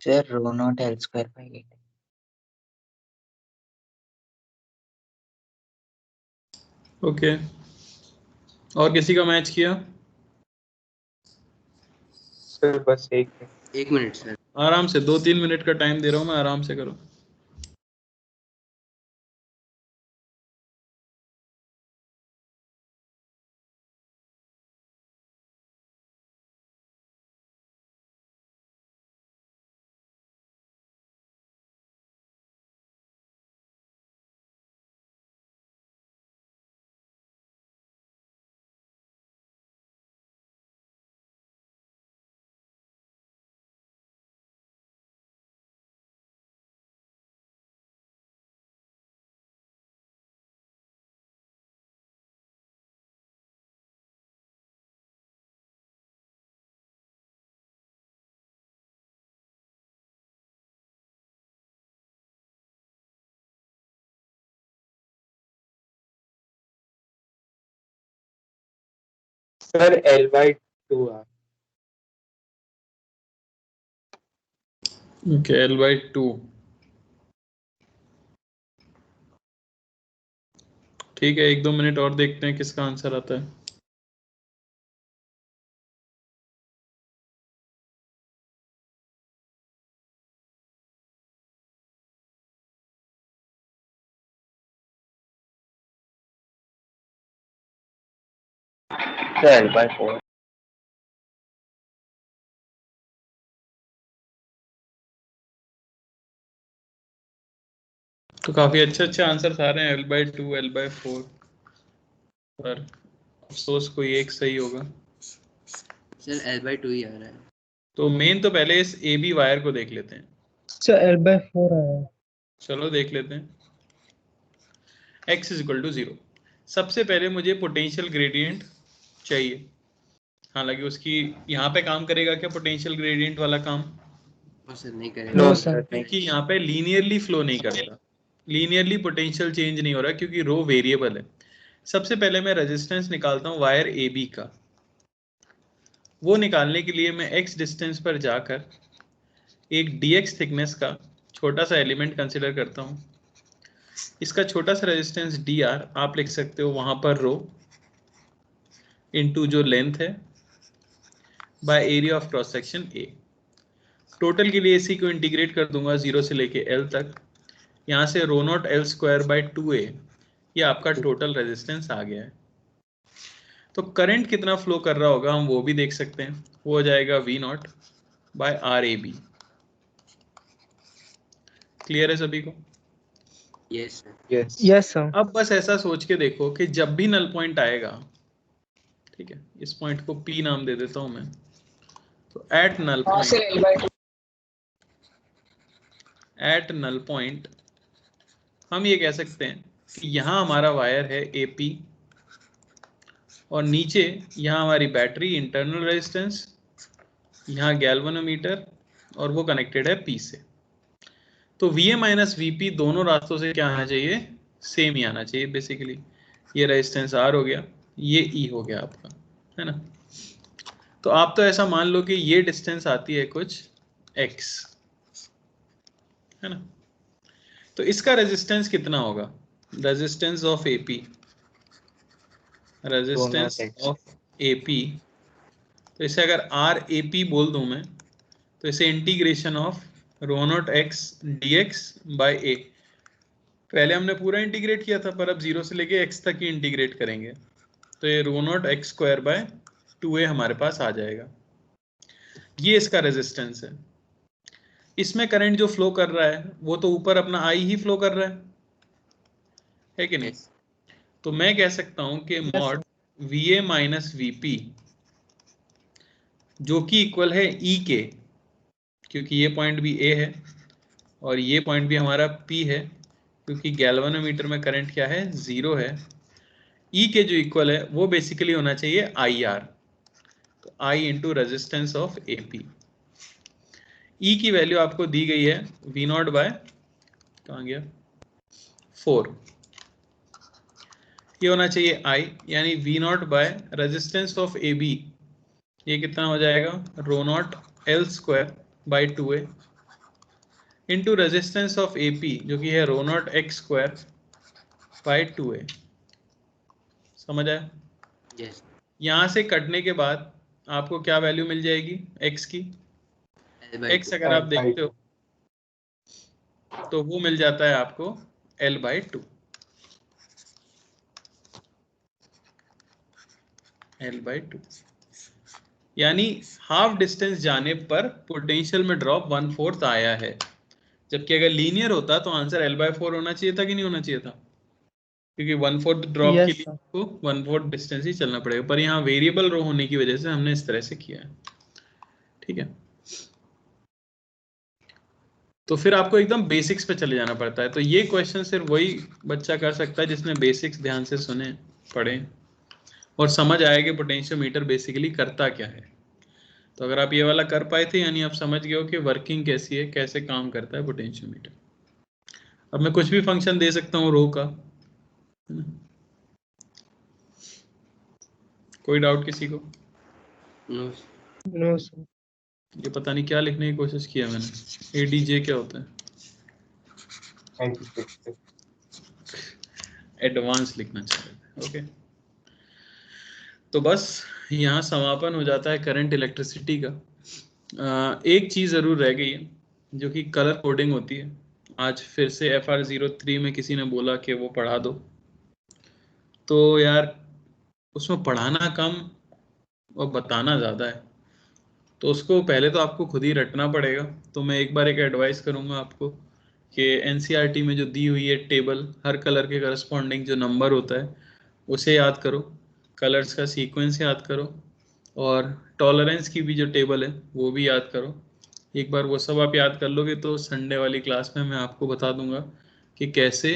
Sir, rho naught L square by 8. Okay, और किसी का match किया? सर बस एक एक मिनट सर। आराम से 2-3 मिनट का टाइम दे रहा हूँ मैं, आराम से करो। सर L/2 है। Okay, L/2। ठीक है, 1-2 मिनट और देखते हैं किसका आंसर आता है। Sir L/4। तो काफी अच्छे आंसर आ रहे हैं, L/2, L/4, पर अफसोस कोई एक सही होगा। सर L/2 ही आ रहा है। तो मेन तो पहले इस AB वायर को देख लेते हैं। सर L/4 आया। चलो देख लेते हैं। x = 0। सबसे पहले मुझे पोटेंशियल ग्रेडियंट चाहिए। हालांकि उसकी यहाँ पे काम करेगा क्या पोटेंशियल ग्रेडियंट वाला काम? सर नहीं करेगा। No sir sir. क्योंकि यहाँ पे लीनियरली फ्लो नहीं करता, लीनियरली पोटेंशियल चेंज नहीं हो रहा क्योंकि रो वेरिएबल है। सबसे पहले मैं रेजिस्टेंस निकालता हूँ वायर AB का। वो निकालने के लिए मैं x डिस्टेंस पर जाकर एक dx थिकनेस का छोटा सा एलिमेंट कंसिडर करता हूँ। इसका छोटा सा रेजिस्टेंस dr आप लिख सकते हो वहां पर रो इनटू जो लेंथ है by area of cross section A। Total के लिए इसी को इंटीग्रेट कर दूंगा 0 से लेके L तक। यहाँ से rho naught L square by 2A, ये आपका टोटल रेजिस्टेंस आ गया है। तो करंट कितना फ्लो कर रहा होगा हम वो भी देख सकते हैं, वो हो जाएगा V0 बाय RAB। क्लियर है सभी को? Yes sir. Yes sir. अब बस ऐसा सोच के देखो कि जब भी नल पॉइंट आएगा, ठीक है, इस पॉइंट को P नाम दे देता हूं मैं, तो एट नल पॉइंट हम ये कह सकते हैं कि यहाँ हमारा वायर है AP और नीचे यहाँ हमारी बैटरी इंटरनल रेजिस्टेंस, यहाँ गैल्वेनोमीटर और वो कनेक्टेड है P से। तो VA माइनस VP दोनों रास्तों से क्या आना चाहिए? सेम ही आना चाहिए बेसिकली। ये रेजिस्टेंस R हो गया, ये E हो गया आपका, है ना। तो आप तो ऐसा मान लो कि ये डिस्टेंस आती है कुछ X, है ना। तो इसका रेजिस्टेंस कितना होगा? Resistance of AP, resistance of AP, तो इसे अगर RAP बोल दूं मैं, तो इसे integration of rho naught x dx by a। पहले हमने पूरा इंटीग्रेट किया था, पर अब 0 से लेके x तक ही इंटीग्रेट करेंगे, तो ये rho naught x square by 2a हमारे पास आ जाएगा। ये इसका रेजिस्टेंस है। इसमें करंट जो फ्लो कर रहा है वो तो ऊपर अपना I ही फ्लो कर रहा है कि नहीं? तो मैं कह सकता हूं कि मॉड VA माइनस VP जो कि इक्वल है E के, क्योंकि ये पॉइंट भी A है और ये पॉइंट भी हमारा P है, क्योंकि गैल्वेनोमीटर में करंट क्या है? 0 है। E के जो इक्वल है वो बेसिकली होना चाहिए IR, तो I into resistance of AP। E की वैल्यू आपको दी गई है V0 बाय, कहाँ गया, 4। ये होना चाहिए I, यानी V0 by resistance of AB, ये कितना हो जाएगा? Rho naught L square by 2A। Into resistance of AP जो कि है rho naught x square by 2a। समझ आया? यस यहां से कटने के बाद आपको क्या वैल्यू मिल जाएगी x की? x अगर आप देखते हो तो वो मिल जाता है आपको L/2। L/2 यानी हाफ डिस्टेंस जाने पर पोटेंशियल में ड्रॉप 1/4 आया है। जबकि अगर लीनियर होता तो आंसर L/4 होना चाहिए था कि नहीं होना चाहिए था? क्योंकि 1/4 ड्रॉप के Yes, लिए sir. आपको 1/4 डिस्टेंस ही चलना पड़ेगा, पर यहाँ वेरिएबल रो होने की वजह से हमने इस तरह से किया है। ठीक है, तो फिर आपको एकदम बेसिक्स पे चले जाना पड़ता है। तो ये क्वेश्चन सिर्फ वही बच्चा कर सकता है जिसने बेसिक्स ध्यान से सुने, पढ़े और समझ आया कि पोटेंशियोमीटर बेसिकली करता क्या है। तो अगर आप ये वाला कर पाए थे यानी आप समझ गए हो कि वर्किंग कैसी है, कैसे काम करता है पोटेंशियोमीटर। अब मैं कुछ भी फंक्शन दे सकता हूँ रो का, है ना? कोई डाउट किसी को? No No, sir. ये पता नहीं क्या लिखने की कोशिश किया मैंने। ADJ क्या होता है? एडवांस लिखना चाह रहे थे। ओके, तो बस यहाँ समापन हो जाता है करंट इलेक्ट्रिसिटी का। एक चीज़ ज़रूर रह गई है जो कि कलर कोडिंग होती है। आज फिर से FR03 में किसी ने बोला कि वो पढ़ा दो, तो यार उसमें पढ़ाना कम और बताना ज़्यादा है, तो उसको पहले तो आपको खुद ही रटना पड़ेगा। तो मैं एक बार एक एडवाइस करूँगा आपको कि NCERT में जो दी हुई है टेबल, हर कलर के करस्पॉन्डिंग जो नंबर होता है उसे याद करो, कलर्स का सीक्वेंस याद करो, और टॉलरेंस की भी जो टेबल है वो भी याद करो। एक बार वो सब आप याद कर लोगे तो संडे वाली क्लास में मैं आपको बता दूंगा कि कैसे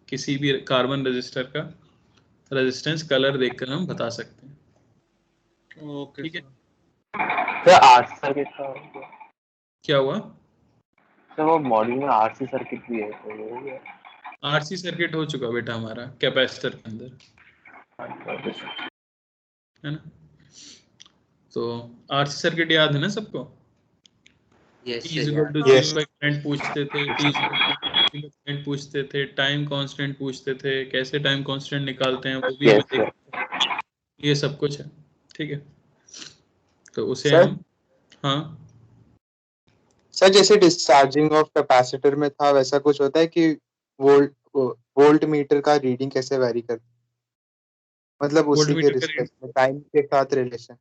किसी भी कार्बन रजिस्टर का रेजिस्टेंस कलर देखकर हम बता सकते हैं। ओके ठीक है, सर आरसी सर्किट का क्या हुआ? सर वो मॉड्यूल में आरसी सर्किट भी है तो वो हो गया। RC सर्किट हो चुका बेटा हमारा कैपेसिटर के अंदर, है ना? तो RC सर्किट याद है ना सबको? Yes T sir equal to Yes. Current पूछते थे, T करंट पूछते थे, टाइम कांस्टेंट पूछते थे, कैसे टाइम कांस्टेंट निकालते हैं वो भी हमें यस देख, ये सब कुछ है। ठीक है, तो उसे सर? हम, हाँ सर जैसे डिस्चार्जिंग ऑफ कैपेसिटर में था वैसा कुछ होता है कि वोल्ट मीटर का रीडिंग कैसे वेरी करता है, मतलब उसी के वोल्टमीटर का रिस्पेक्ट में टाइम के साथ रिलेशन।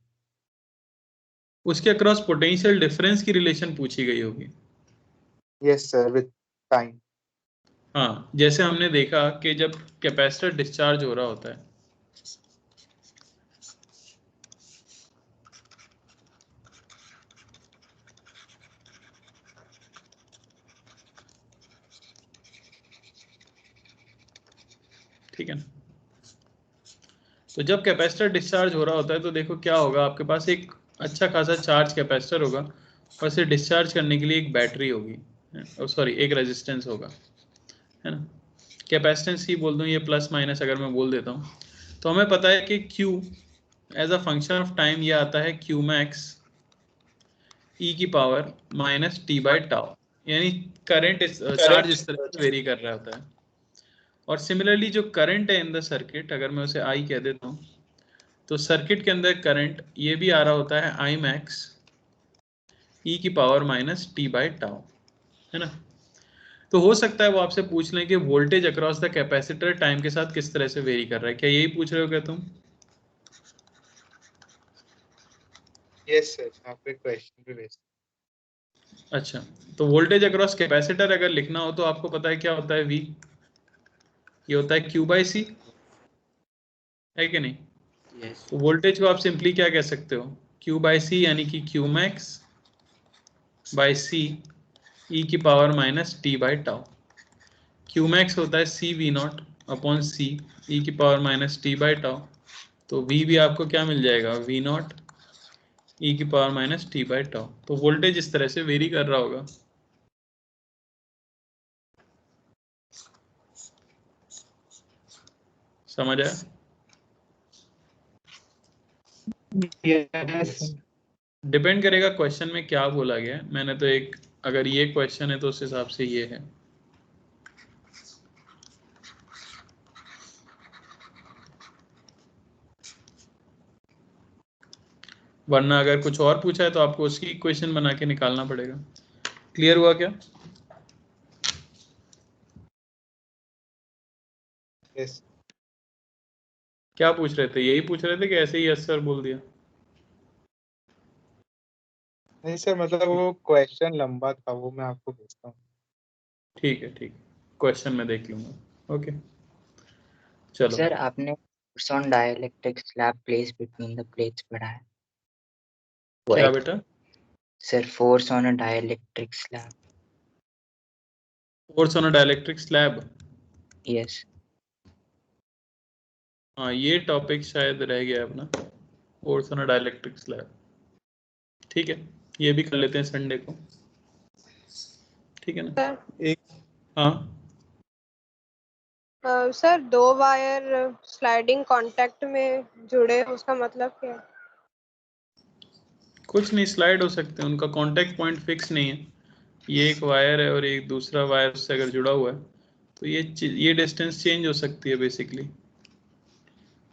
उसके अक्रॉस पोटेंशियल डिफरेंस की रिलेशन पूछी गई होगी। Yes sir, with time. हाँ, जैसे हमने देखा कि जब कैपेसिटर डिस्चार्ज हो रहा होता है ठीक है ना, तो जब कैपेसिटर डिस्चार्ज हो रहा होता है तो देखो क्या होगा, आपके पास एक अच्छा खासा चार्ज कैपेसिटर होगा और इसे डिस्चार्ज करने के लिए एक बैटरी होगी, सॉरी एक रेजिस्टेंस होगा, है ना? कैपेसिटेंस ही बोल दूं, ये प्लस माइनस अगर मैं बोल देता हूँ, तो हमें पता है कि Q as a function of time ये आता है Q मैक्स e की power minus T by tau, यानी करंट चार्ज इस तरह से वेरी कर रहा होता है। और सिमिलरली जो करंट है इन द सर्किट, अगर मैं उसे I कह देता हूँ, तो सर्किट के अंदर करंट ये भी आ रहा होता है I मैक्स e की power minus T by tau, है ना? तो हो सकता है वो आपसे पूछ लें कि voltage across the capacitor time के साथ किस तरह से वेरी कर रहा है, क्या यही पूछ रहे हो क्या तुम? यस सर, आपके क्वेश्चन पे बेस्ड। अच्छा, तो वोल्टेज अक्रॉस कैपेसिटर अगर लिखना हो तो आपको पता है क्या होता है V, ये होता है Q/C, है कि नहीं? यस तो वोल्टेज को आप सिंपली क्या कह सकते हो, Q/C यानी कि Q max by C e की power minus T by tau. Q max होता है CV0 अपॉन C e की power minus T by tau, तो V भी आपको क्या मिल जाएगा, V0 e की power minus T by tau. तो वोल्टेज इस तरह से वेरी कर रहा होगा। समझ आया? Yes, sir. डिपेंड करेगा क्वेश्चन में क्या बोला गया है। मैंने तो एक अगर ये क्वेश्चन है तो उस हिसाब से ये है। वरना अगर कुछ और पूछा है तो आपको उसकी इक्वेशन बना के निकालना पड़ेगा। क्लियर हुआ क्या? यस। क्या पूछ रहे थे? यही पूछ रहे थे कि ऐसे ही यस सर बोल दिया? नहीं सर, मतलब वो क्वेश्चन लंबा था, वो मैं आपको भेजता हूँ। ठीक है, ठीक है, क्वेश्चन में देख लूंगा। ओके चलो। सर आपने force on dielectric slab placed between the plates पढ़ा है? क्या बेटा? Sir force on a dielectric slab. Force on a dielectric slab. Yes. हाँ, ये टॉपिक शायद रह गया अपना, force on a dielectric slab. ठीक है, ये भी कर लेते हैं संडे को। ठीक है ना? एक हाँ सर 2 वायर स्लाइडिंग कांटेक्ट में जुड़े, उसका मतलब क्या है? कुछ नहीं, स्लाइड हो सकते हैं, उनका कांटेक्ट पॉइंट फिक्स नहीं है। ये एक वायर है और एक दूसरा वायर उससे अगर जुड़ा हुआ है तो ये डिस्टेंस चेंज हो सकती है, बेसिकली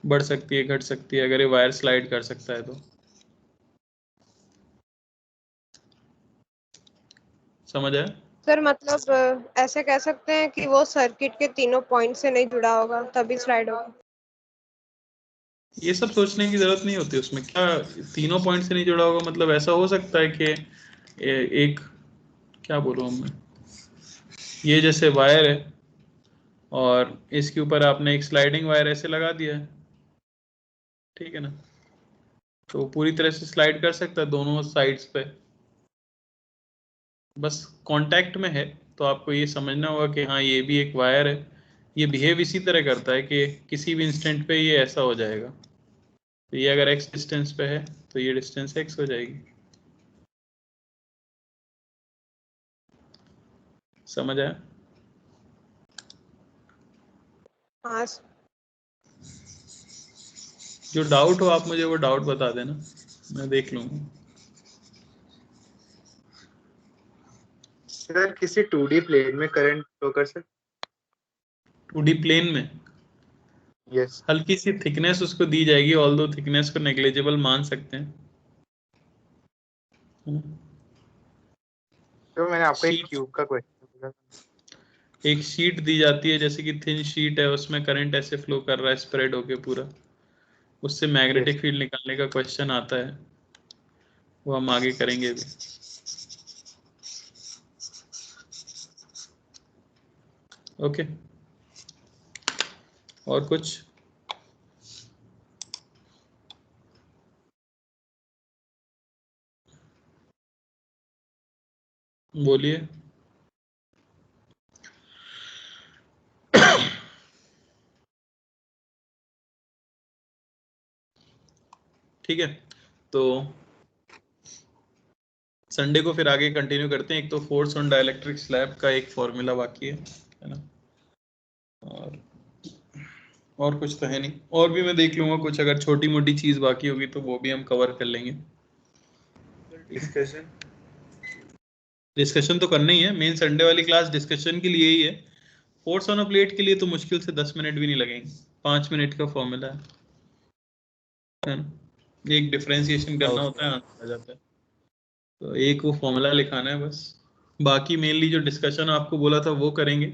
बढ़ सकती है, घट सकती है, अगर ये वायर स्लाइड कर सकता है तो। समझ आया? सर मतलब ऐसे कह सकते हैं कि वो सर्किट के तीनों पॉइंट से नहीं जुड़ा होगा तभी स्लाइड होगा। ये सब सोचने की जरूरत नहीं होती उसमें। क्या तीनों पॉइंट से नहीं जुड़ा होगा? मतलब ऐसा हो सकता है कि एक, क्या बोलूँ मैं, ये जैसे वायर है और इसके ऊपर आपने एक स्लाइडिंग वायर ऐसे लगा दिया है, ठीक है ना, तो पूरी तरह से स्लाइड कर सकता है दोनों साइड्स पे, बस कांटेक्ट में है। तो आपको ये समझना होगा कि हाँ ये भी एक वायर है, ये बिहेव इसी तरह करता है कि किसी भी इंस्टेंट पे ये ऐसा हो जाएगा। तो ये अगर x डिस्टेंस पे है तो ये डिस्टेंस x हो जाएगी। समझ आया? हाँ जो डाउट हो आप मुझे वो डाउट बता देना, मैं देख लूंगा। सर किसी 2D प्लेन में करंट फ्लो कर सकते? 2D प्लेन में यस। हल्की सी थिकनेस उसको दी जाएगी, ऑल्दो थिकनेस को नेग्लिजिबल मान सकते हैं। तो मैंने आपको एक शीट, क्यूब का क्वेश्चन पूछा था। एक शीट दी जाती है, जैसे कि थिन शीट है, उसमें करंट ऐसे फ्लो कर रहा है स्प्रेड होके पूरा, उससे मैग्नेटिक फील्ड निकालने का क्वेश्चन आता है, वो हम आगे करेंगे भी। ओके, और कुछ? बोलिए। ठीक है, तो संडे को फिर आगे कंटिन्यू करते हैं। एक तो फोर्स ऑन डाइलेक्ट्रिक स्लैब का एक फॉर्मूला बाकी है ना, और कुछ तो है नहीं, और भी मैं देख लूंगा कुछ, अगर छोटी मोटी चीज बाकी होगी तो वो भी हम कवर कर लेंगे। डिस्कशन तो करना ही है, मेन संडे वाली क्लास डिस्कशन के लिए ही है। फोर्स ऑन अ प्लेट के लिए तो मुश्किल से 10 मिनट भी नहीं लगेंगे, 5 मिनट का फॉर्मूला है ना, एक डिफरेंशिएशन करना होता है, आंसर आ जाता है, तो एक वो फॉर्मूला लिखाना है बस। बाकी मेनली जो डिस्कशन आपको बोला था वो करेंगे।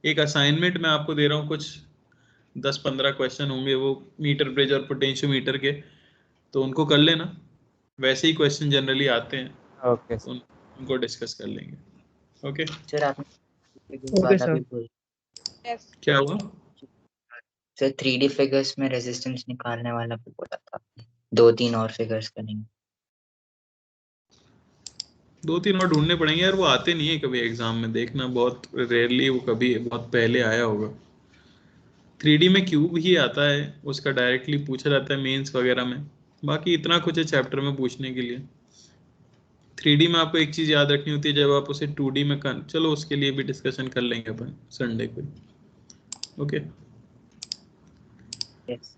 एक असाइनमेंट मैं आपको दे रहा हूँ, कुछ 10-15 क्वेश्चन होंगे वो मीटर ब्रिज और पोटेंशियोमीटर के, तो उनको कर लेना। वैसे ही क्वेश्चन जनरली आते हैं, ओके तो उनको डिस्कस कर लेंगे। ओके, सर आपने figures ओके वाला सर। भी बोल। यस क्या हुआ? सर 3D फिगर्स में रेजिस्टेंस निकालने वाला भी बोला था आपने। 2-3 और फिगर्स करेंगे। 2-3 और ढूंढने पड़ेंगे यार, वो आते नहीं है कभी एग्जाम में, देखना बहुत रेयरली, वो कभी बहुत पहले आया होगा। 3D में क्यूब ही आता है, उसका डायरेक्टली पूछा जाता है मेंस वगैरह में, बाकी इतना कुछ है चैप्टर में पूछने के लिए। 3D में आपको एक चीज याद रखनी होती है, जब आप उसे 2D में कर, चलो उसके लिए भी डिस्कशन कर लेंगे अपन संडे को। Okay yes.